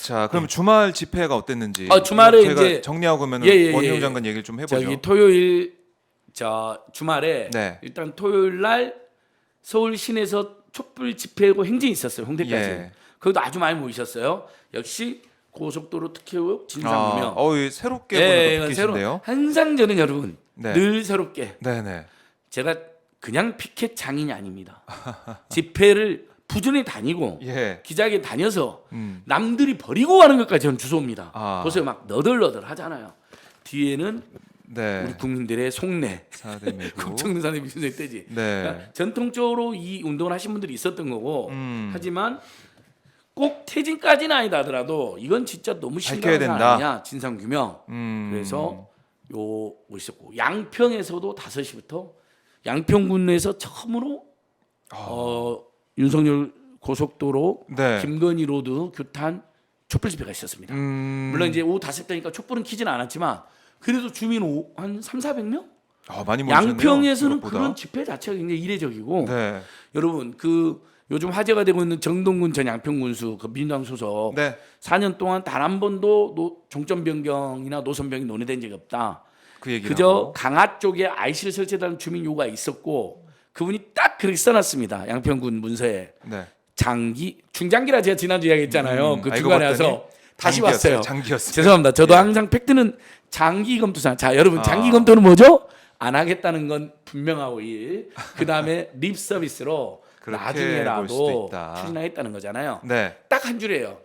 자, 그럼 주말 집회가 어땠는지. 주말에 제가 이제 정리하고 그러면 원희룡 장관 얘기를 좀 해보죠. 저기 토요일 주말에 네. 일단 토요일 날 서울 시내에서 촛불 집회고 행진이 있었어요. 홍대까지. 예. 거기도 아주 많이 모이셨어요. 역시 고속도로 특혜역 진상규명. 새롭게 보는 거 새로. 느끼신데요. 항상 저는 여러분 네. 늘 새롭게. 네네. 제가 그냥 피켓 장인이 아닙니다. 집회를 부지런히 다니고 예. 기자회견 다녀서 남들이 버리고 가는 것까지 저는 주소입니다. 보세요, 막 너덜너덜 하잖아요. 뒤에는 네. 우리 국민들의 속내, 사대미고. 국정농단의 미순의 때지. 네. 그러니까 전통적으로 이 운동을 하신 분들이 있었던 거고, 하지만 꼭 퇴진까지는 아니다 하더라도 이건 진짜 너무 심각한 사안 아니냐, 진상규명. 그래서 요 있었고, 양평에서도 5시부터 양평군에서 처음으로 윤석열 고속도로 네. 김건희 로드 규탄 촛불 집회가 있었습니다. 물론 이제 오후 5시대니까 촛불은 켜지는 않았지만 그래도 주민 한 3,400명? 많이 모이셨네요. 양평에서는 생각보다. 그런 집회 자체가 굉장히 이례적이고 네. 여러분 요즘 화제가 되고 있는 정동근 전 양평군수 민주당 소속 네. 4년 동안 단 한 번도 정점 변경이나 노선 변경이 논의된 적이 없다. 그 얘기를 그저 하고. 강화 쪽에 IC를 설치해달라는 주민 요구가 있었고 그분이 딱 그렇게 써놨습니다. 양평군 문서에. 네. 중장기라 제가 지난주 이야기했잖아요. 그 중간에 와서 다시 왔어요. 장기였어요. 죄송합니다. 저도 예. 항상 팩트는 장기 검토상. 자, 여러분 장기 검토는 뭐죠? 안 하겠다는 건 분명하고 그 다음에 립 서비스로 그렇게 볼 수도 나중에라도 있다. 추진하겠다는 거잖아요. 네. 딱 한 줄이에요.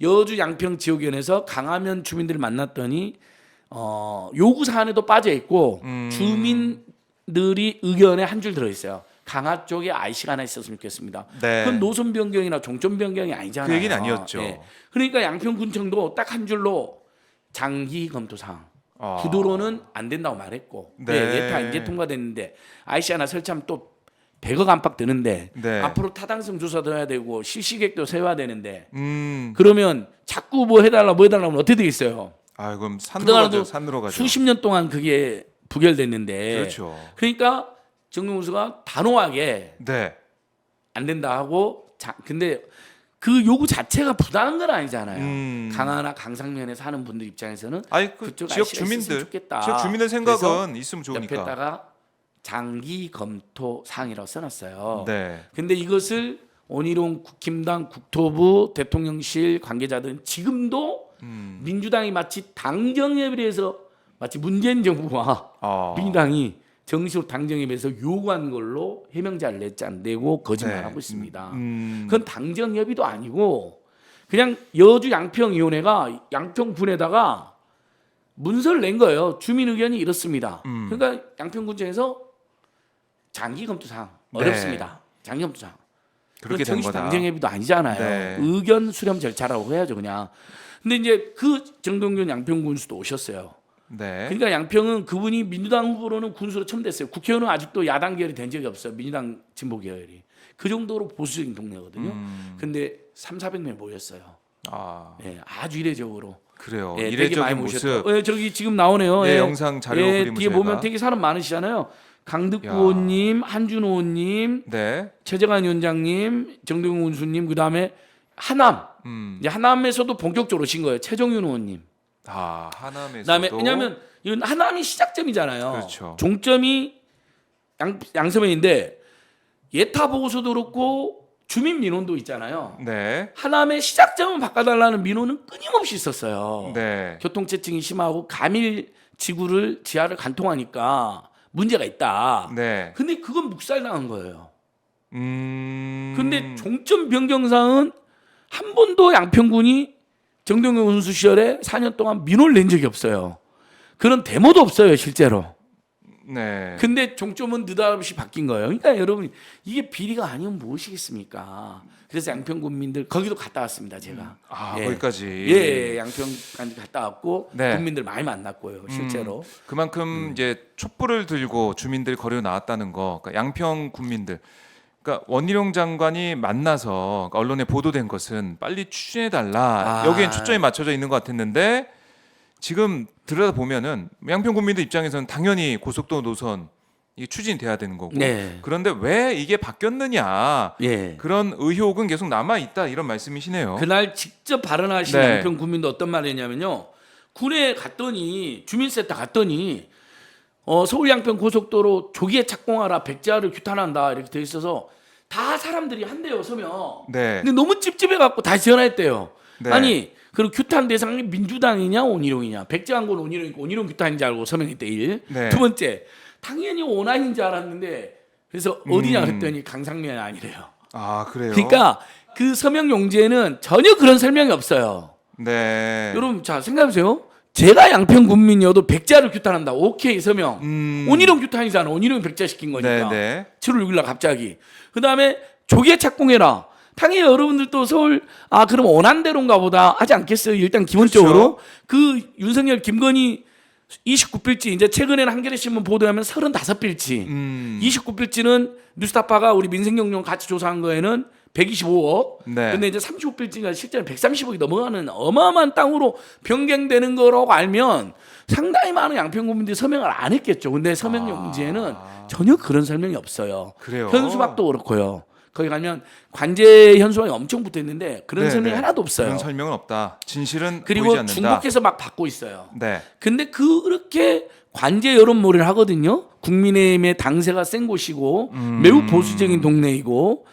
여주 양평 지역위원회에서 강화면 주민들을 만났더니 요구 사안에도 빠져 있고 주민들이 의견에 한 줄 들어 있어요. 강화 쪽에 IC가 하나 있었으면 좋겠습니다. 네. 그건 노선 변경이나 종점 변경이 아니잖아요. 그 얘기는 아니었죠. 예. 그러니까 양평군청도 딱 한 줄로 장기 검토 사항. 아. 구도로는 안 된다고 말했고 네. 예타 이제 통과됐는데 IC 하나 설치하면 또 100억 안팎 드는데 네. 앞으로 타당성 조사도 해야 되고 실시계획도 세워야 되는데 음. 그러면 자꾸 뭐 해달라 하면 어떻게 되겠어요? 그럼 산으로 그동안도 가죠. 산으로 가죠. 수십 년 동안 그게 부결됐는데 그렇죠. 그러니까 정경훈수가 단호하게 네. 안 된다 하고 근데 그 요구 자체가 부당한 건 아니잖아요. 강화나 강상면에 사는 분들 입장에서는 그 그쪽 지역 IC가 있었으면 주민들, 좋겠다. 지역 주민들 생각은 있으면 좋으니까. 옆에다가 장기 검토 사항이라고 써놨어요. 네. 근데 이것을 원희룡 국힘당 국토부 대통령실 관계자들은 지금도 민주당이 마치 당정협의에 대해서 마치 문재인 정부와 민주당이 정식으로 당정협의에서 요구한 걸로 해명자를 냈지 안 되고 거짓말하고 있습니다. 그건 당정협의도 아니고 그냥 여주 양평위원회가 양평군에다가 문서를 낸 거예요. 주민 의견이 이렇습니다. 그러니까 양평군청에서 장기 검토 사항 어렵습니다. 장기 검토 사항. 그렇게 된 정식 거다. 당정협의도 아니잖아요. 네. 의견 수렴 절차라고 해야죠, 그냥. 근데 이제 그 정동균 양평군수도 오셨어요. 네. 그러니까 양평은 그분이 민주당 후보로는 군수로 처음 됐어요. 국회의원은 아직도 야당 계열이 된 적이 없어요. 민주당 진보 계열이. 그 정도로 보수적인 동네거든요. 근데 3,400명 모였어요. 네, 아주 이례적으로. 그래요. 네, 되게 이례적인 많이 모습. 모셨죠. 저기 지금 나오네요. 네, 영상 자료 그림을 뒤에 저희가. 보면 되게 사람 많으시잖아요. 강득구 야. 의원님, 한준호 의원님, 네. 최재관 위원장님, 정동훈 군수님, 그 다음에 하남. 이제 하남에서도 본격적으로 오신 거예요. 최정윤 의원님. 하남에서도. 그다음에 왜냐하면 이건 하남이 시작점이잖아요. 그렇죠. 종점이 양서면인데 예타 보고서도 그렇고 주민 민원도 있잖아요. 네. 하남의 시작점을 바꿔달라는 민원은 끊임없이 있었어요. 네. 교통체증이 심하고 가밀 지구를 지하를 관통하니까 문제가 있다. 네. 근데 그건 묵살당한 거예요. 근데 근데 종점 변경사항은 한 번도 양평군이 정동영 군수 시절에 4년 동안 민원을 낸 적이 없어요. 그런 데모도 없어요, 실제로. 네. 근데 종점은 느닷없이 바뀐 거예요. 그러니까 여러분 이게 비리가 아니면 무엇이겠습니까? 그래서 양평 군민들 거기도 갔다 왔습니다, 제가. 거기까지. 예, 양평까지 갔다 왔고 네. 군민들 많이 만났고요, 실제로. 그만큼 이제 촛불을 들고 주민들 거리로 나왔다는 거. 그러니까 양평 군민들. 그러니까 원희룡 장관이 만나서 언론에 보도된 것은 빨리 추진해 달라. 여기엔 초점이 맞춰져 있는 것 같았는데 지금 들여다 보면은 양평 군민들 입장에서는 당연히 고속도로 노선 이게 추진돼야 되는 거고. 네. 그런데 왜 이게 바뀌었느냐 예. 그런 의혹은 계속 남아 있다 이런 말씀이시네요. 그날 직접 발언하신 네. 양평 군민도 어떤 말을 했냐면요. 군에 갔더니 주민센터 갔더니 서울 양평 고속도로 조기에 착공하라 백지화를 규탄한다 이렇게 돼 있어서 다 사람들이 한대요 서명. 네. 근데 너무 찝찝해 갖고 다시 전화했대요. 네. 아니 그리고 규탄 대상이 민주당이냐 온희룡이냐 백지화한 건 온희룡이고 온희룡 규탄인 줄 알고 서명했대 1. 네. 두 번째 당연히 원안인 줄 알았는데 그래서 어디냐 그랬더니 강상면이 아니래요. 아 그래요? 그러니까 그 서명 용지에는 전혀 그런 설명이 없어요. 네. 여러분 자 생각해보세요. 제가 양평 군민이어도 백자를 규탄한다. 오케이 서명. 온희룡 규탄이잖아. 온희룡 백자 시킨 거니까. 네. 7월 6일 날 갑자기. 그 다음에 조기에 착공해라. 당연히 여러분들도 서울 그럼 원안대로인가 보다 하지 않겠어요. 일단 기본적으로 그렇죠. 그 윤석열 김건희 29필지 이제 최근에는 한겨레신문 보도하면 35필지 29필지는 뉴스타파가 우리 민생경영 같이 조사한 거에는 125억. 네. 근데 이제 35필지가 실제로 130억이 넘어가는 어마어마한 땅으로 변경되는 거라고 알면 상당히 많은 양평 국민들이 서명을 안 했겠죠. 근데 서명 용지에는 전혀 그런 설명이 없어요. 그래요? 현수막도 그렇고요. 거기 가면 관제 현수막이 엄청 붙어 있는데 그런 네, 설명이 네. 하나도 없어요. 그런 설명은 없다. 진실은 보이지 그리고 않는다. 중복해서 막 받고 있어요. 네. 근데 그렇게 관제 여론몰이를 하거든요. 국민의힘의 당세가 센 곳이고 매우 보수적인 동네이고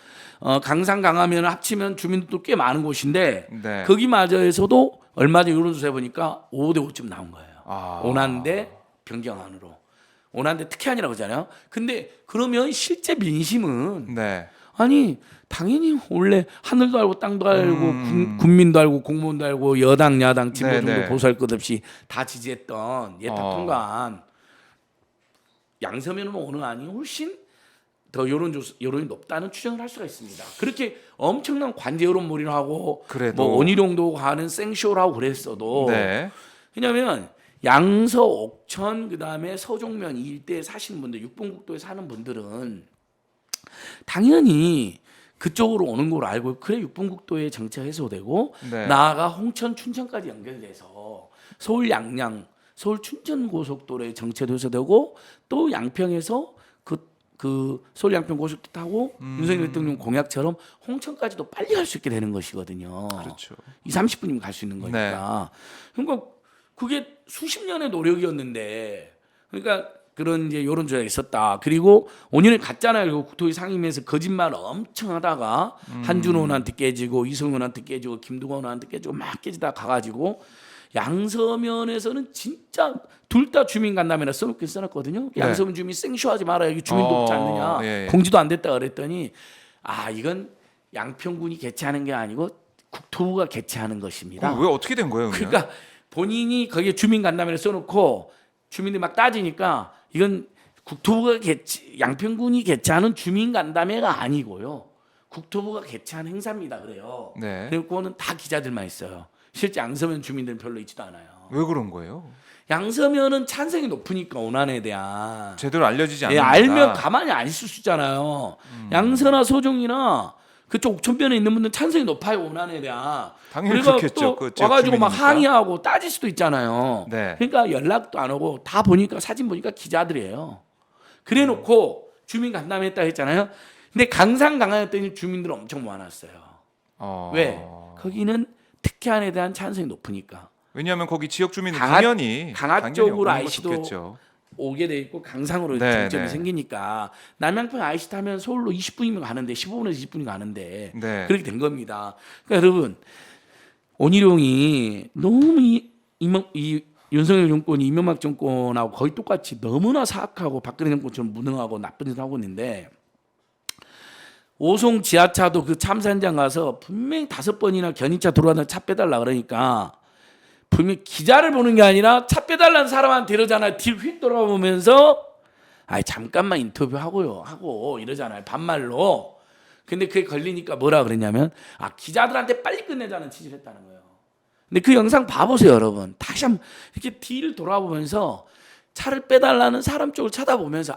강상 강하면 합치면 주민들도 꽤 많은 곳인데 네. 거기마저에서도 얼마 전 여론조사 해보니까 5대 5쯤 나온 거예요. 오난대 변경안으로. 오난대 특혜안이라고 하잖아요. 근데 그러면 실제 민심은 네. 아니 당연히 원래 하늘도 알고 땅도 알고 국민도 알고 공무원도 알고 여당 야당 진보 네, 중도 네. 보수할 것 없이 다 지지했던 예탁 통과안 양서면은 오는 안이 훨씬 더 여론이 높다는 추정을 할 수가 있습니다. 그렇게 엄청난 관제 여론몰이를 하고 그래도. 뭐 원희룡도 하는 생쇼를 하고 그랬어도 네. 왜냐하면 양서 옥천 그다음에 서종면 이 일대에 사시는 분들 육봉국도에 사는 분들은 당연히 그쪽으로 오는 걸 알고 그래 육봉국도에 정체가 해소되고 네. 나아가 홍천 춘천까지 연결돼서 서울 양양 서울 춘천 고속도로에 정체도 해소되고 또 양평에서 그 서울 양평 고속도로 타고 윤석열 대통령 공약처럼 홍천까지도 빨리 갈 수 있게 되는 것이거든요. 그렇죠. 30분이면 갈 수 있는 거니까. 그러니까 그게 수십 년의 노력이었는데 그러니까 그런 이제 여론조사가 있었다. 그리고 5년을 갔잖아요. 그리고 국토위 상임위에서 거짓말 엄청 하다가 한준호한테 깨지고 이성훈한테 깨지고 김두관한테 깨지고 막 깨지다 가가지고 양서면에서는 진짜 둘 다 주민 간담회나 써놓긴 써놨거든요. 네. 양서면 주민 생쇼하지 마라. 여기 주민 돕지 않느냐. 예. 공지도 안 됐다 그랬더니 이건 양평군이 개최하는 게 아니고 국토부가 개최하는 것입니다. 그럼 왜 어떻게 된 거예요? 그러면? 그러니까 본인이 거기에 주민 간담회를 써놓고 주민들이 막 따지니까 이건 국토부가 양평군이 개최하는 주민 간담회가 아니고요. 국토부가 개최한 행사입니다. 그래요. 네. 그리고 그거는 다 기자들만 있어요. 실제 양서면 주민들은 별로 있지도 않아요. 왜 그런 거예요? 양서면은 찬성이 높으니까 원안에 대한 제대로 알려지지 예, 않는다. 알면 가만히 안 있을 수 있잖아요. 양서나 서종이나 그쪽 옥천변에 있는 분들 찬성이 높아요 원안에 대한. 당연히 그러니까 그렇겠죠. 또 그 지역 와가지고 막 주민이니까. 항의하고 따질 수도 있잖아요. 네. 그러니까 연락도 안 오고 다 보니까 사진 보니까 기자들이에요. 그래놓고 주민 간담회 했다 했잖아요. 근데 강상 강화했더니 주민들 엄청 모아놨어요. 왜? 거기는 특혜안에 대한 찬성이 높으니까. 왜냐하면 거기 지역 주민은 강화- 당연히 강화 쪽으로 오는 거 IC도 좋겠죠. 오게 돼 있고 강상으로 네, 중점이 네. 생기니까 남양평 IC 타면 서울로 20분이면 가는데 15분에서 20분이 가는데 네. 그렇게 된 겁니다. 그러니까 여러분 온희룡이 너무 이 윤석열 정권이 이명박 정권하고 거의 똑같이 너무나 사악하고 박근혜 정권처럼 무능하고 나쁜 짓을 하고 있는데 오송 지하차도 그 참사 현장 가서 분명히 5번이나 견인차 들어가다 차 빼달라 그러니까 분명히 기자를 보는 게 아니라 차 빼달라는 사람한테 이러잖아요. 뒤 휙 돌아보면서 잠깐만 인터뷰하고요 하고 이러잖아요. 반말로. 근데 그게 걸리니까 뭐라 그랬냐면 기자들한테 빨리 끝내자는 취지를 했다는 거예요. 근데 그 영상 봐보세요 여러분. 다시 한번 이렇게 뒤를 돌아보면서 차를 빼달라는 사람 쪽을 쳐다보면서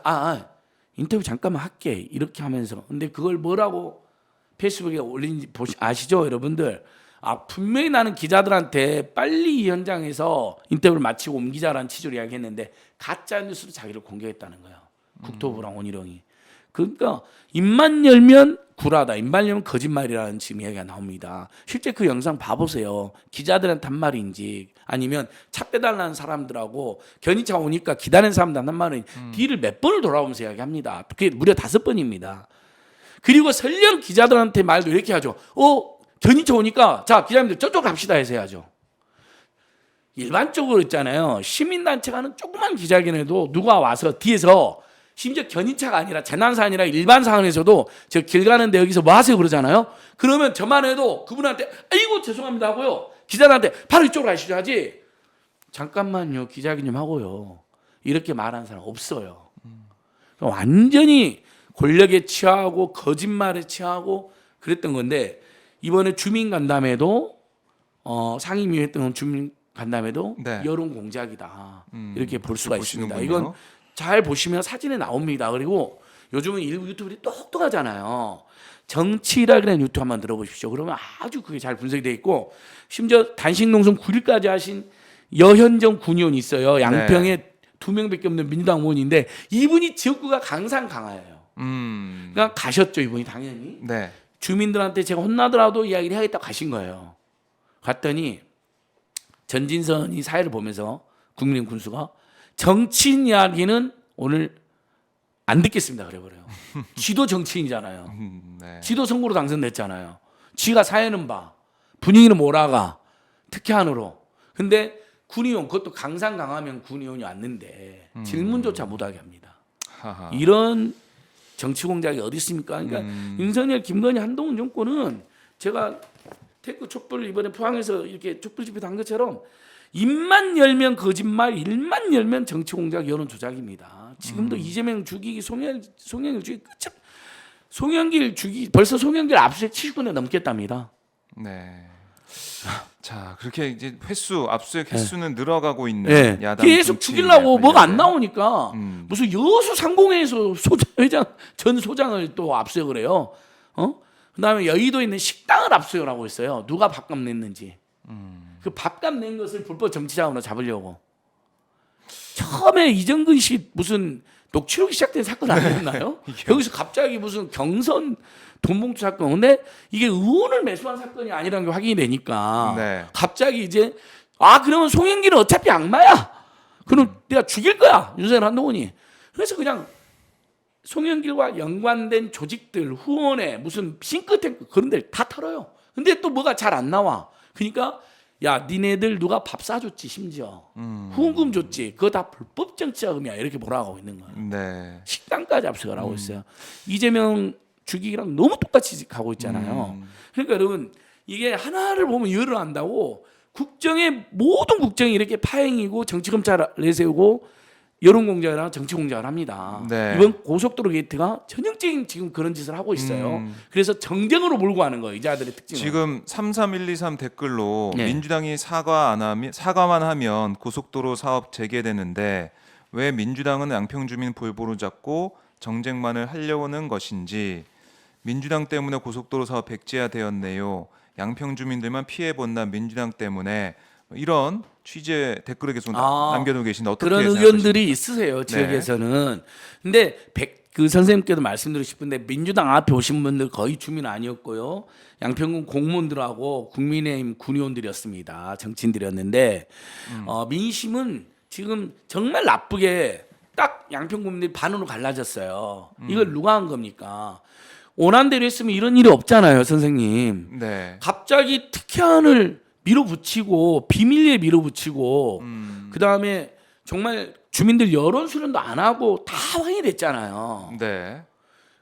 인터뷰 잠깐만 할게 이렇게 하면서 근데 그걸 뭐라고 페이스북에 올린지 아시죠 여러분들? 분명히 나는 기자들한테 빨리 이 현장에서 인터뷰를 마치고 옮기자라는 취지로 이야기했는데 가짜 뉴스로 자기를 공개했다는 거예요. 국토부랑 원희룡이. 그러니까 입만 열면 구라다, 입만 열면 거짓말이라는 지금 이야기가 나옵니다. 실제 그 영상 봐보세요. 기자들한테 한 말인지 아니면 차 빼달라는 사람들하고 견인차 오니까 기다리는 사람들한테 한 말은 뒤를 몇 번을 돌아오면서 이야기합니다. 그게 무려 5번입니다. 그리고 설령 기자들한테 말도 이렇게 하죠. 견인차 오니까 자 기자님들 저쪽 갑시다 해서 해야죠. 일반적으로 있잖아요. 시민단체가 하는 조그만 기자회견에도 누가 와서 뒤에서 심지어 견인차가 아니라 재난사 아니라 일반 상황에서도 저 길 가는데 여기서 뭐 하세요 그러잖아요. 그러면 저만 해도 그분한테 아이고 죄송합니다 하고요. 기자들한테 바로 이쪽으로 가시죠 하지. 잠깐만요 기자회견 좀 하고요. 이렇게 말하는 사람 없어요. 그러니까 완전히 권력에 취하고 거짓말에 취하고 그랬던 건데 이번에 주민 간담회도 상임위 했던 주민 간담회도 네. 여론 공작이다. 이렇게 볼 수가 있습니다. 보시는군요. 이건 잘 보시면 사진에 나옵니다. 그리고 요즘은 일부 유튜브들이 똑똑하잖아요. 정치라는 유튜브 한번 들어보십시오. 그러면 아주 그게 잘 분석이 돼 있고 심지어 단식농성 9일까지 하신 여현정 군의원이 있어요. 양평에 2명밖에 없는 민주당 의원인데 이분이 지역구가 강산 강화예요. 그러니까 가셨죠 이분이 당연히. 네. 주민들한테 제가 혼나더라도 이야기를 해야겠다고 가신 거예요. 갔더니 전진선이 사회를 보면서 국민의힘 군수가 정치인 이야기는 오늘 안 듣겠습니다 그래버려요. 지도 정치인이잖아요. 네. 지도 선거로 당선됐잖아요. 지가 사회는 봐. 분위기는 몰아가. 특혜안으로. 근데 군의원 그것도 강상 강하면 군의원이 왔는데 질문조차 못하게 합니다. 하하. 이런 정치 공작이 어디 있습니까? 그러니까 윤석열, 김건희, 한동훈 정권은 제가 테크 촛불 이번에 포항에서 이렇게 촛불 집회도 한 것처럼 입만 열면 거짓말, 일만 열면 정치 공작, 여론 조작입니다. 지금도 이재명 죽이기, 송영길 죽이기 끝. 송영길 죽이기 벌써 송영길 압수수색 70군데 넘겠답니다. 네. 자 그렇게 이제 압수수색 횟수는 늘어가고 있는 네. 야당 계속 정치 죽이려고 뭐가 안 관련된. 나오니까 무슨 여수 상공회에서 회장 전 소장을 또 압수수색을 해요. 그다음에 여의도에 있는 식당을 압수수색을 하고 있어요. 누가 밥값 냈는지. 그 밥값 낸 것을 불법 정치자금으로 잡으려고. 처음에 이정근 씨 무슨 녹취록이 시작된 사건 아니었나요? 여기서 갑자기 무슨 경선 돈봉투 사건. 근데 이게 의원을 매수한 사건이 아니라는 게 확인이 되니까 네. 갑자기 이제 그러면 송영길은 어차피 악마야. 그럼 내가 죽일 거야. 윤석열 한동훈이. 그래서 그냥 송영길과 연관된 조직들 후원회 무슨 싱크탱크 그런 데를 다 털어요. 근데 또 뭐가 잘 안 나와. 그러니까 야 니네들 누가 밥 사줬지 심지어 후원금 줬지 그거 다 불법 정치자금이야 이렇게 몰아가고 있는 거예요. 네. 식당까지 압수를 하고 있어요. 이재명 죽이기랑 너무 똑같이 가고 있잖아요. 그러니까 여러분 이게 하나를 보면 열을 안다고 국정의 모든 국정이 이렇게 파행이고 정치 검찰을 내세우고 여론 공작이랑 정치 공작을 합니다. 네. 이번 고속도로 게이트가 전형적인 지금 그런 짓을 하고 있어요. 그래서 정쟁으로 몰고 가는 거예요. 이자들의 특징은. 지금 33123 댓글로 네. 민주당이 사과만 하면 고속도로 사업 재개되는데 왜 민주당은 양평 주민 볼보로 잡고 정쟁만을 하려는 것인지 민주당 때문에 고속도로 사업 백지화되었네요. 양평 주민들만 피해 본다 민주당 때문에 이런 취재 댓글을 계속 남겨두고 계신데 어떻게 그런 생각하십니까? 의견들이 있으세요 지역에서는. 근데 그 선생님께도 말씀드리고 싶은데 민주당 앞에 오신 분들 거의 주민 아니었고요. 양평군 공무원들하고 국민의힘 군의원들이었습니다. 정치인들이었는데 민심은 지금 정말 나쁘게 딱 양평 국민들이 반으로 갈라졌어요. 이걸 누가 한 겁니까? 원한대로 했으면 이런 일이 없잖아요, 선생님. 네. 갑자기 특혜안을 밀어붙이고 비밀리에 밀어붙이고 그다음에 정말 주민들 여론 수련도 안 하고 다 확인이 됐잖아요. 네.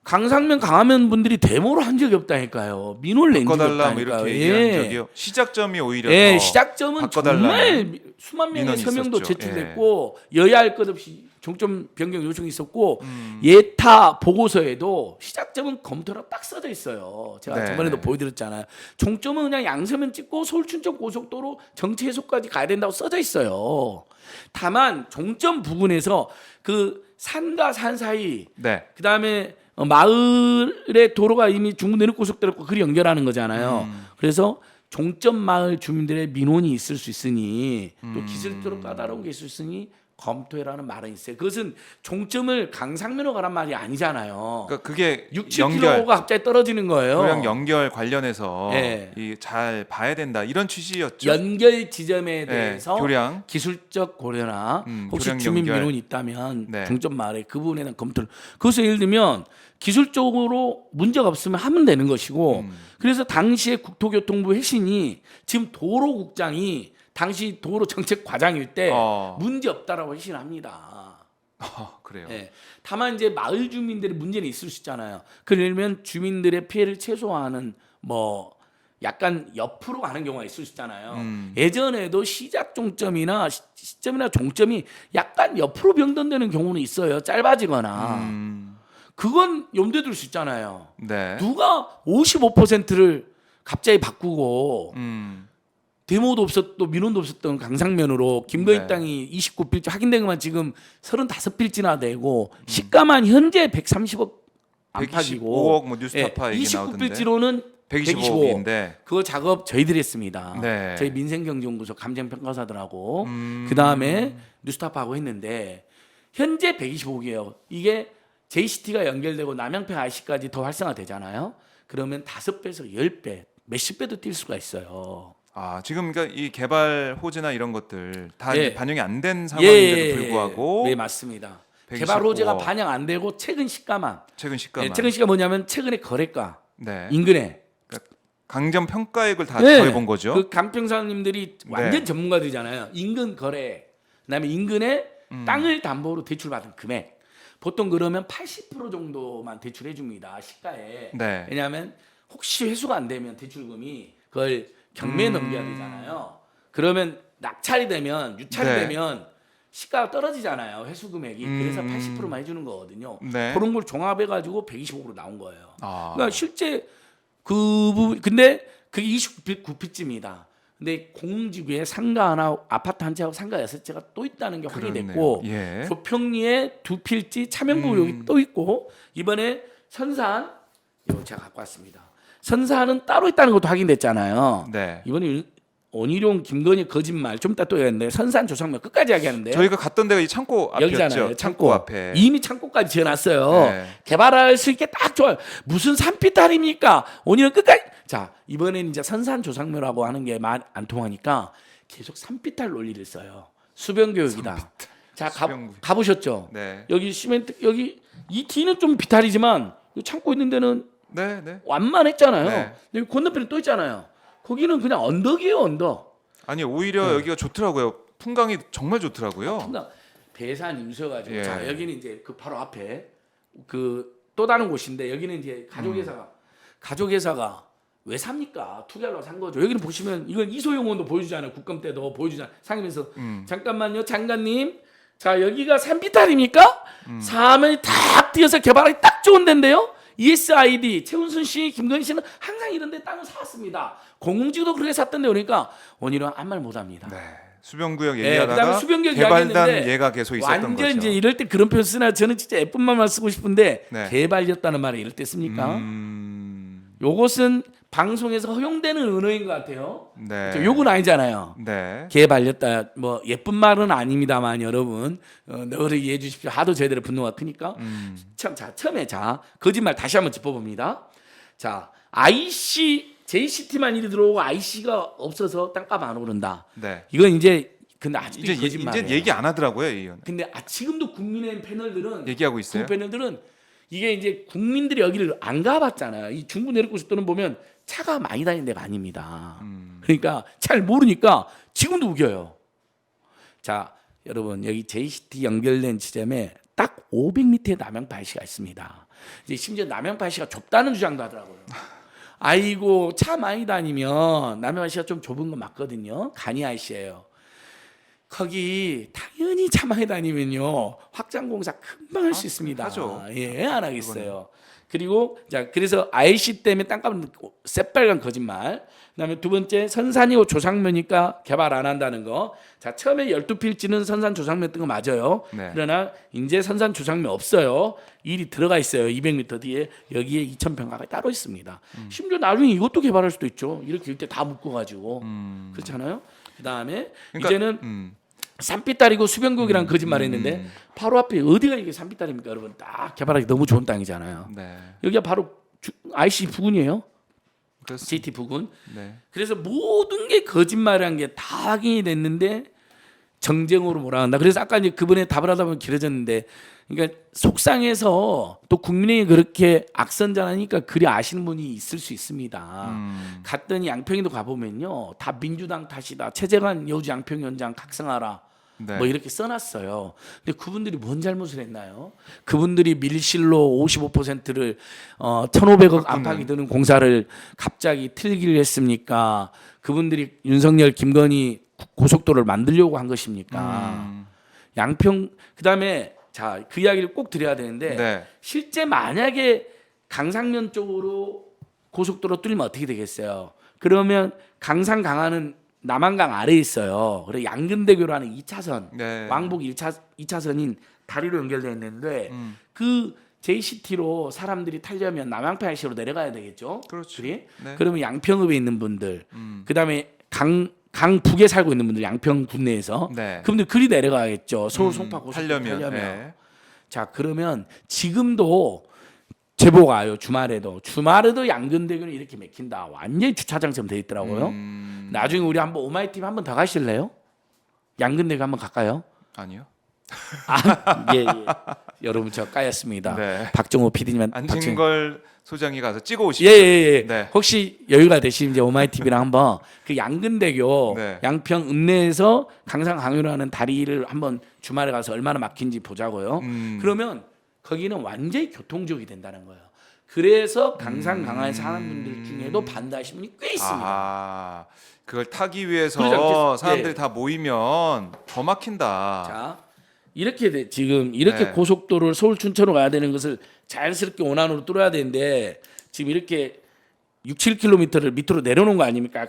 강상면 강화면 분들이 데모를 한 적이 없다니까요. 민원을 낸 적이 바꿔달라 뭐 없다니까요. 이렇게 얘기한 적이요. 시작점이 오히려 예, 더 시작점은 바꿔달라는 정말 수만 명의 민원이 서명도 있었죠. 제출됐고 여야 할 것 없이 종점 변경 요청이 있었고 예타 보고서에도 시작점은 검토라고 딱 써져 있어요. 제가 네. 저번에도 보여드렸잖아요. 종점은 그냥 양서면 찍고 서울 춘천 고속도로 정체 해소까지 가야 된다고 써져 있어요. 다만 종점 부근에서 그 산과 산 사이 네. 그다음에 마을의 도로가 이미 중부 내륙고속도로고 그리 연결하는 거잖아요. 그래서 종점 마을 주민들의 민원이 있을 수 있으니 또 기술적으로 까다로운 게 있을 수 있으니 검토해라는 말은 있어요. 그것은 종점을 강상면으로 가란 말이 아니잖아요. 그러니까 그게 6, 연결 7km가 갑자기 떨어지는 거예요. 교량 연결 관련해서 네. 잘 봐야 된다 이런 취지였죠. 연결 지점에 대해서 교량 기술적 고려나 혹시 교량 주민 연결. 민원이 있다면 네. 종점 말에 그 부분에 대한 검토를. 그것을 예를 들면 기술적으로 문제가 없으면 하면 되는 것이고 그래서 당시에 국토교통부 회신이 지금 도로국장이 당시 도로정책과장일 때 문제 없다라고 회신합니다. 그래요. 네. 다만 이제 마을 주민들의 문제는 있을 수 있잖아요. 그러면 주민들의 피해를 최소화하는 뭐 약간 옆으로 가는 경우가 있을 수 있잖아요. 예전에도 시작 종점이나 시점이나 종점이 약간 옆으로 변동되는 경우는 있어요. 짧아지거나. 그건 염두에 둘 수 있잖아요. 네. 누가 55%를 갑자기 바꾸고 데모도 없었고 민원도 없었던 강상면으로 김건희 네. 땅이 29필지 확인된 것만 지금 35필지나 되고 시가만 현재 130억 안팎이고 125억 뭐 뉴스타파 얘기 나오던데. 29필지로는 125억인데 그거 작업 저희들이 했습니다. 네. 저희 민생경제연구소 감정평가사들하고 그 다음에 뉴스타파하고 했는데 현재 125억이에요. 이게 JCT가 연결되고 남양평 IC까지 더 활성화되잖아요. 그러면 5배에서 10배, 몇십 배도 뛸 수가 있어요. 지금 그러니까 이 개발 호재나 이런 것들 다 예. 이제 반영이 안 된 상황인데도 예. 불구하고 네, 맞습니다. 125억. 개발 호재가 반영 안 되고 최근 시가만. 최근 시가만 최근 시가 뭐냐면 최근의 거래가 네. 인근에 강점 평가액을 다 네. 더해본 거죠. 그 감평사님들이 완전 네. 전문가들이잖아요. 인근 거래, 그다음에 인근에 땅을 담보로 대출받은 금액. 보통 그러면 80% 정도만 대출해 줍니다. 시가에. 네. 왜냐하면 혹시 회수가 안 되면 대출금이 그걸 경매에 넘겨야 되잖아요. 그러면 낙찰이 되면 유찰이 네. 되면 시가가 떨어지잖아요. 회수 금액이. 그래서 80%만 해주는 거거든요. 네. 그런 걸 종합해 가지고 125으로 나온 거예요. 아. 그러니까 실제 그 부분 근데 그게 29필지입니다. 근데 공지구에 상가 하나, 아파트 한 채하고 상가 6채가 또 있다는 게 확인됐고 그렇네요. 예. 교평리에 2필지 차명부 여기 또 있고 이번에 선산 이거 제가 갖고 왔습니다. 선산은 따로 있다는 것도 확인됐잖아요. 네. 이번에 원희룡 김건희 거짓말 좀 이따 또 해야겠는데 선산 조상면 끝까지 이야기하는데 저희가 갔던 데가 이 창고 앞이었죠. 여기잖아요. 창고 앞에. 이미 창고까지 지어놨어요. 네. 개발할 수 있게 딱 좋아요. 무슨 산비탈입니까? 원희룡 끝까지. 자 이번엔 이제 선산 조상묘라고 하는 게 말 안 통하니까 계속 산비탈 논리를 써요. 수변교육이다. 자 수변구역. 가보셨죠? 네. 여기 시멘트 여기 이 뒤는 좀 비탈이지만 이 창고 있는 데는 네, 네. 완만했잖아요. 네. 여기 건너편에 또 있잖아요. 거기는 그냥 언덕이에요, 언덕. 아니 오히려 여기가 좋더라고요. 풍광이 정말 좋더라고요. 그러니까 배산 임수여가지고 예. 자 여기는 이제 그 바로 앞에 그 또 다른 곳인데 여기는 이제 가족회사가 왜 삽니까? 투자로 산 거죠. 여기는 보시면 이건 이소영원도 보여주잖아요. 국감 때도 보여주잖아요. 상임에서 잠깐만요, 장관님. 자 여기가 산비탈입니까? 사면이 탁 뛰어서 개발하기 딱 좋은 데인데요. ESID 최은순 씨, 김건희 씨는 항상 이런 데 땅을 사왔습니다. 공공지구도 그렇게 샀던데 그러니까 원희룡 아무 말 못합니다. 네. 수변구역 네, 얘기하다가 그다음에 수변구역 개발단 이야기했는데 얘가 계속 있었던 완전 거죠. 이제 이럴 때 그런 표현 쓰나 저는 진짜 예쁜 말만 쓰고 싶은데 네. 개발이었다는 말을 이럴 때 씁니까? 요것은 방송에서 허용되는 언어인 것 같아요. 네. 그렇죠? 욕은 아니잖아요. 네. 개발렸다 뭐 예쁜 말은 아닙니다만 여러분 늘 이해해 주십시오. 하도 저희들의 분노가 크니까. 자 처음에 자 거짓말 다시 한번 짚어봅니다. 자 IC JCT만 일이 들어오고 IC가 없어서 땅값 안 오른다. 네. 이건 이제 근데 아직도 이제 거짓말이에요. 얘기 안 하더라고요, 이 의원. 근데 지금도 국민의힘 패널들은 얘기하고 있어요. 그 패널들은 이게 이제 국민들이 여기를 안 가봤잖아요. 이 중부 내륙고속도로는 보면 차가 많이 다니는 데가 아닙니다. 그러니까 잘 모르니까 지금도 우겨요. 자, 여러분 여기 JCT 연결된 지점에 딱 500m의 남양파 IC가 있습니다. 이제 심지어 남양파 IC가 좁다는 주장도 하더라고요. 아이고 차 많이 다니면 남양파 IC가 좀 좁은 건 맞거든요. 간이 IC예요. 거기 당연히 차 많이 다니면요 확장 공사 금방 할 수 있습니다. 하죠. 예, 안 하겠어요. 그리고 자 그래서 IC 때문에 땅값은 새빨간 거짓말. 그다음에 두 번째 선산이고 조상면이니까 개발 안 한다는 거. 자 처음에 12필지는 선산 조상면 뜬 거 맞아요. 네. 그러나 이제 선산 조상면 없어요. 일이 들어가 있어요. 200m 뒤에 여기에 2,000평가가 따로 있습니다. 심지어 나중에 이것도 개발할 수도 있죠. 이렇게 일대 다 묶어 가지고 그렇잖아요. 그다음에 그러니까, 이제는 산비탈이고 수변국이란 거짓말했는데 바로 앞에 어디가 이게 산비탈입니까, 여러분? 딱 개발하기 너무 좋은 땅이잖아요. 네. 여기가 바로 IC 부근이에요. 그렇습니다. JT 부근. 네. 그래서 모든 게 거짓말이란 게 다 확인이 됐는데 정쟁으로 몰아간다. 그래서 아까 이제 그분의 답을 하다 보면 길어졌는데, 그러니까 속상해서 또 국민의힘이 그렇게 악선전하니까 그리 아시는 분이 있을 수 있습니다. 갔더니 양평에도 가보면요, 다 민주당 탓이다. 최재관 여주 양평위원장 각성하라. 네. 뭐 이렇게 써놨어요. 근데 그분들이 뭔 잘못을 했나요? 그분들이 밀실로 55%를 1,500억 안팎이 드는 공사를 갑자기 틀기를 했습니까? 그분들이 윤석열, 김건희 고속도로를 만들려고 한 것입니까? 양평 그다음에 자, 그 이야기를 꼭 드려야 되는데 네. 실제 만약에 강상면 쪽으로 고속도로 뚫리면 어떻게 되겠어요? 그러면 강상 강화는 남한강 아래에 있어요. 그래 양근대교라는 2차선 네. 왕복 2차선인 다리로 연결되어 있는데 그 JCT로 사람들이 타려면 남양평 IC로 내려가야 되겠죠. 그렇죠. 그리? 네. 그러면 양평읍에 있는 분들, 그다음에 강 북에 살고 있는 분들, 양평 군내에서 네. 그분들 그리 내려가겠죠. 서울 송파 고속도로 타려면. 타려면. 네. 자, 그러면 지금도 제보가 와요. 주말에도 양근대교는 이렇게 막힌다. 완전히 주차장처럼 돼 있더라고요. 나중에 우리 한번 오마이TV 한번 더 가실래요? 양근대교 한번 갈까요? 아니요. 예. 여러분 저 까였습니다. 네. 박정호 PD님한 안진걸 소장이 가서 찍어 오시죠. 예. 네. 혹시 여유가 되시면 이제 오마이TV랑 한번 그 양근대교 네. 양평 읍내에서 강상 강유로 하는 다리를 한번 주말에 가서 얼마나 막힌지 보자고요. 그러면 거기는 완전히 교통지역이 된다는 거예요. 그래서 강상 강화에 사는 분들 중에도 반대하시는 분이 꽤 있습니다. 아, 그걸 타기 위해서 그러죠. 사람들이 예. 다 모이면 더 막힌다. 자, 이렇게 지금 이렇게 네. 고속도로를 서울 춘천으로 가야 되는 것을 자연스럽게 원안으로 뚫어야 되는데 지금 이렇게 6, 7km를 밑으로 내려놓은 거 아닙니까?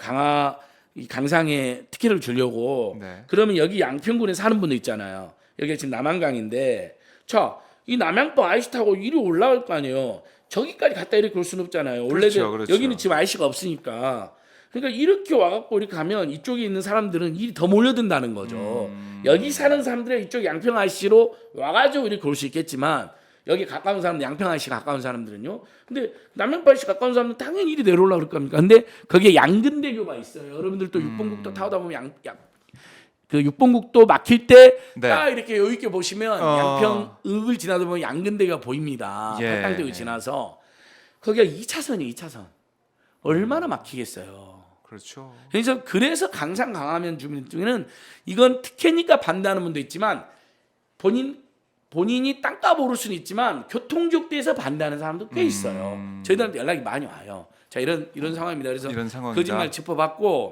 이 강상에 특혜를 주려고. 네. 그러면 여기 양평군에 사는 분도 있잖아요. 여기가 지금 남한강인데, 자, 이 남양평 IC 타고 이리 올라갈 거 아니에요. 저기까지 갔다 이렇게 올 수는 없잖아요. 원래 그렇죠. 여기는 지금 IC가 없으니까. 그러니까 이렇게 와갖고 이렇게 가면 이쪽에 있는 사람들은 일이 더 몰려든다는 거죠. 여기 사는 사람들은 이쪽 양평 IC로 와가지고 이렇게 올 수 있겠지만 여기 가까운 사람, 양평 IC 가까운 사람들은요. 근데 남양평 IC 가까운 사람은 당연히 이리 내려오려고 그럴 겁니까? 근데 거기에 양근대교가 있어요. 여러분들 또 육봉국도 타다 보면 그 육봉국도 막힐 때 딱 네. 이렇게 여유 있게 보시면 양평읍을 지나다 보면 양근대가 보입니다. 예. 팔당대교 지나서 거기가 2차선이에요. 2차선. 얼마나 막히겠어요. 그렇죠. 그래서 강상 강화면 주민 중에는 이건 특혜니까 반대하는 분도 있지만 본인이 땅값 오를 수는 있지만 교통적대에서 반대하는 사람도 꽤 있어요. 저희들한테 연락이 많이 와요. 자, 이런 상황입니다. 그래서 이런 상황이다. 거짓말 짚어봤고